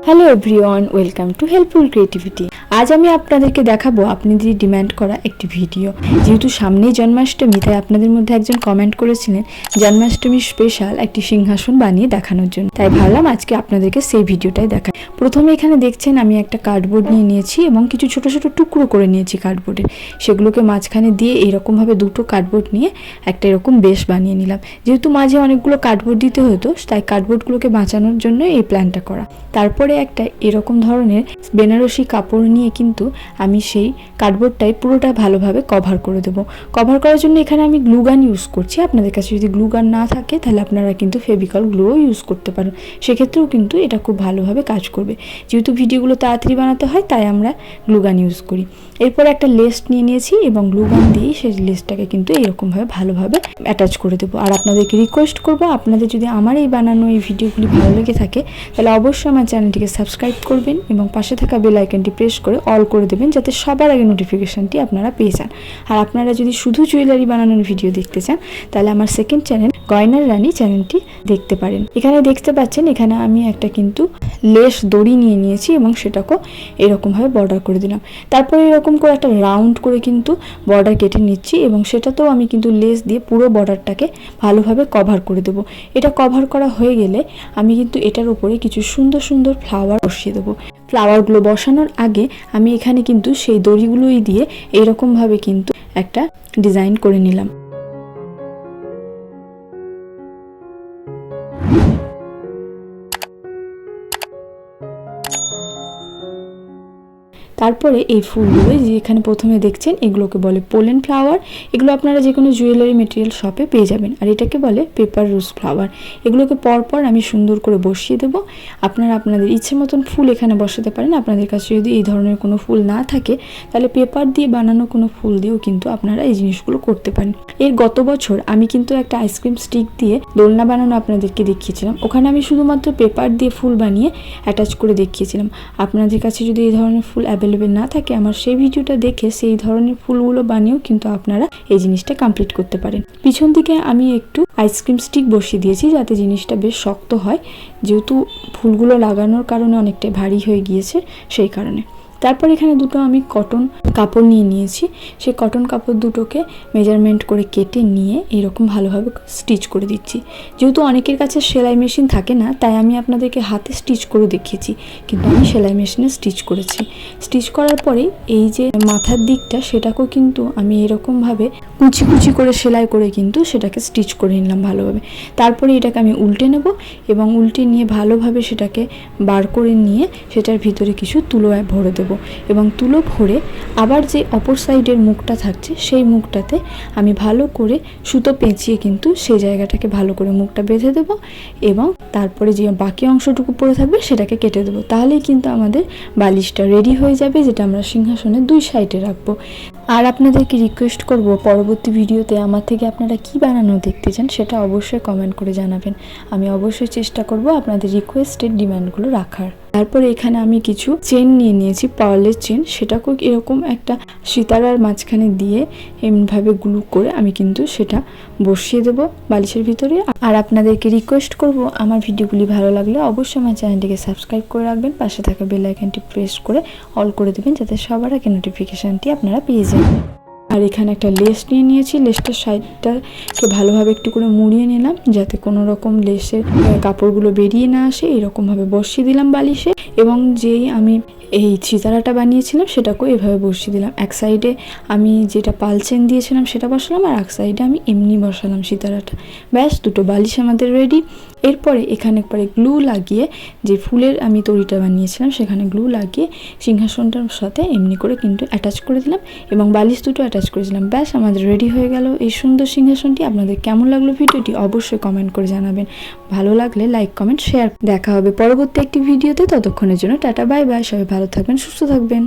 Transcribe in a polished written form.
Hello everyone, welcome to helpful creativity. আজ আমি আপনাদেরকে দেখাবো আপনাদের ডিমান্ড করা একটি ভিডিও। যেহেতু সামনেই জন্মাষ্টমী, তাই আপনাদের মধ্যে একজন কমেন্ট করেছিলেন জন্মাষ্টমীর স্পেশাল একটি সিংহাসন বানিয়ে দেখানোর জন্য। তাই ভাবলাম আজকে আপনাদেরকে সেই ভিডিওটাই দেখাই। প্রথমে এখানে দেখছেন আমি একটা কার্ডবোর্ড নিয়ে নিয়েছি এবং কিছু ছোট ছোট টুকরো করে নিয়েছি কার্ডবোর্ডের। সেগুলোকে মাঝখানে দিয়ে এইরকমভাবে দুটো কার্ডবোর্ড নিয়ে একটা এরকম বেশ বানিয়ে নিলাম। যেহেতু মাঝে অনেকগুলো কার্ডবোর্ড দিতে হতো, তাই কার্ডবোর্ডগুলোকে বাঁচানোর জন্য এই প্ল্যানটা করা। তারপরে একটা এরকম ধরনের বেনারসি কাপড় নিয়ে কিন্তু আমি সেই কার্ডবোর্ডটাই পুরোটা ভালোভাবে কভার করে দেবো। কভার করার জন্য এখানে আমি গ্লুগান ইউজ করছি। আপনাদের কাছে যদি গ্লুগান না থাকে তাহলে আপনারা কিন্তু ফেভিকল গ্লুও ইউজ করতে পারেন, সেক্ষেত্রেও কিন্তু এটা খুব ভালোভাবে কাজ করবে। যেহেতু ভিডিওগুলো তাড়াতাড়ি বানাতে হয়, তাই আমরা গ্লুগান ইউজ করি। এরপর একটা লেস নিয়ে নিয়েছি এবং গ্লুগান দিয়েই সেই লেসটাকে কিন্তু এরকমভাবে ভালোভাবে অ্যাটাচ করে দেবো। আর আপনাদেরকে রিকোয়েস্ট করবো, আপনাদের যদি আমার এই বানানো এই ভিডিওগুলি ভালো লেগে থাকে তাহলে অবশ্যই আমার চ্যানেলটিকে সাবস্ক্রাইব করবেন এবং পাশে থাকা বেল আইকনটি প্রেস করে অল করে দেবেন, যাতে সবার আগে নোটিফিকেশানটি আপনারা পেয়ে যান। আর আপনারা যদি শুধু জুয়েলারি বানানোর ভিডিও দেখতে চান তাহলে আমার সেকেন্ড চ্যানেল গয়নার রানী চ্যানেলটি দেখতে পারেন। এখানে দেখতে পাচ্ছেন এখানে আমি একটা কিন্তু লেস দড়ি নিয়ে নিয়েছি এবং সেটাকেও এরকমভাবে বর্ডার করে দিলাম। তারপরে এরকম করে একটা রাউন্ড করে কিন্তু বর্ডার কেটে নিচ্ছি এবং সেটাতেও আমি কিন্তু লেস দিয়ে পুরো বর্ডারটাকে ভালোভাবে কভার করে দেবো। এটা কভার করা হয়ে গেলে আমি কিন্তু এটার উপরে কিছু সুন্দর সুন্দর ফ্লাওয়ার বসিয়ে দেবো। ফ্লাওয়ারগুলো বসানোর আগে আমি এখানে কিন্তু সেই দড়িগুলোই দিয়ে এরকমভাবে কিন্তু একটা ডিজাইন করে নিলাম। তারপরে এই ফুলগুলো যে এখানে প্রথমে দেখছেন এগুলোকে বলে পোলেন ফ্লাওয়ার। এগুলো আপনারা যে কোনো জুয়েলারি মেটেরিয়াল শপে পেয়ে যাবেন। আর এটাকে বলে পেপার রোজ ফ্লাওয়ার। এগুলোকে পরপর আমি সুন্দর করে বসিয়ে দেবো। আপনারা আপনাদের ইচ্ছে মতন ফুল এখানে বসাতে পারেন। আপনাদের কাছে যদি এই ধরনের কোনো ফুল না থাকে তাহলে পেপার দিয়ে বানানো কোনো ফুল দিয়েও কিন্তু আপনারা এই জিনিসগুলো করতে পারেন। এর গত বছর আমি কিন্তু একটা আইসক্রিম স্টিক দিয়ে দোলনা বানানো আপনাদেরকে দেখিয়েছিলাম। ওখানে আমি শুধুমাত্র পেপার দিয়ে ফুল বানিয়ে অ্যাটাচ করে দেখিয়েছিলাম। আপনাদের কাছে যদি এই ধরনের ফুল অ্যাভেলেবেল না থাকে, আমার সেই ভিডিওটা দেখে সেই ধরনের ফুলগুলো বানিয়েও কিন্তু আপনারা এই জিনিসটা কমপ্লিট করতে পারেন। পিছন দিকে আমি একটু আইসক্রিম স্টিক বসিয়ে দিয়েছি যাতে জিনিসটা বেশ শক্ত হয়, যেহেতু ফুলগুলো লাগানোর কারণে অনেকটাই ভারী হয়ে গিয়েছে সেই কারণে। তারপর এখানে দুটো আমি কটন কাপড় নিয়ে নিয়েছি। সেই কটন কাপড় দুটোকে মেজারমেন্ট করে কেটে নিয়ে এরকম ভালোভাবে স্টিচ করে দিচ্ছি। যেহেতু অনেকের কাছে সেলাই মেশিন থাকে না, তাই আমি আপনাদেরকে হাতে স্টিচ করে দেখিয়েছি, কিন্তু আমি সেলাই মেশিনে স্টিচ করেছি। স্টিচ করার পরে এই যে মাথার দিকটা সেটাকেও কিন্তু আমি এরকমভাবে কুচি কুচি করে সেলাই করে কিন্তু সেটাকে স্টিচ করে নিলাম ভালোভাবে। তারপরে এটাকে আমি উল্টে নেব এবং উল্টে নিয়ে ভালোভাবে সেটাকে বার করে নিয়ে সেটার ভিতরে কিছু তুলো ভরে দেবো এবং তুলো ভরে আবার যে অপর সাইডের মুখটা থাকছে সেই মুখটাতে আমি ভালো করে সুতো পেঁচিয়ে কিন্তু সেই জায়গাটাকে ভালো করে মুখটা বেঁধে দেবো এবং তারপরে যে বাকি অংশটুকু পড়ে থাকবে সেটাকে কেটে দেবো। তাহলেই কিন্তু আমাদের বালিশটা রেডি হয়ে যাবে, যেটা আমরা সিংহাসনের দুই সাইডে রাখবো। আর আপনাদেরকে রিকোয়েস্ট করব, পরবর্তী ভিডিওতে আমার থেকে আপনারা কি বানানো দেখতে চান সেটা অবশ্যই কমেন্ট করে জানাবেন। আমি অবশ্যই চেষ্টা করব আপনাদের রিকোয়েস্টেড ডিমান্ডগুলো রাখার। তারপরে এখানে আমি কিছু চেন নিয়ে নিয়েছি, পার্লের চেন। সেটাকেও এরকম একটা সিতারার মাঝখানে দিয়ে এমনভাবে গ্লু করে আমি কিন্তু সেটা বসিয়ে দেবো বালিশের ভিতরে। আর আপনাদেরকে রিকোয়েস্ট করব, আমার ভিডিওগুলি ভালো লাগলে অবশ্যই আমার চ্যানেলটিকে সাবস্ক্রাইব করে রাখবেন, পাশে থাকা বেল আইকনটি প্রেস করে অল করে দেবেন, যাতে সবার আগে নোটিফিকেশানটি আপনারা পেয়ে যান। আর এখানে একটা লেস নিয়ে নিয়েছি। লেসটার সাইডটাকে ভালোভাবে একটু করে মুড়িয়ে নিলাম যাতে কোনো রকম লেসের কাপড়গুলো বেরিয়ে না আসে। এরকমভাবে বসিয়ে দিলাম বালিশে এবং যেই আমি এই সিতারাটা বানিয়েছিলাম সেটাকেও এভাবে বসিয়ে দিলাম। এক সাইডে আমি যেটা পাল চেন দিয়েছিলাম সেটা বসালাম আর এক সাইডে আমি এমনি বসালাম সিতারাটা। ব্যাস, দুটো বালিশ আমাদের রেডি। এরপরে এখানে পরে গ্লু লাগিয়ে যে ফুলের আমি তৈরিটা বানিয়েছিলাম সেখানে গ্লু লাগিয়ে সিংহাসনটার সাথে এমনি করে কিন্তু অ্যাটাচ করে দিলাম এবং বালিশ দুটো অ্যাটাচ করেছিলাম। ব্যাস, আমাদের রেডি হয়ে গেল এই সুন্দর সিংহাসনটি। আপনাদের কেমন লাগলো ভিডিওটি অবশ্যই কমেন্ট করে জানাবেন। ভালো লাগলে লাইক, কমেন্ট, শেয়ার। দেখা হবে পরবর্তী একটি ভিডিওতে। ততক্ষণের জন্য টাটা, বাই বাই। সবাই ভালো থাকবেন, সুস্থ থাকবেন।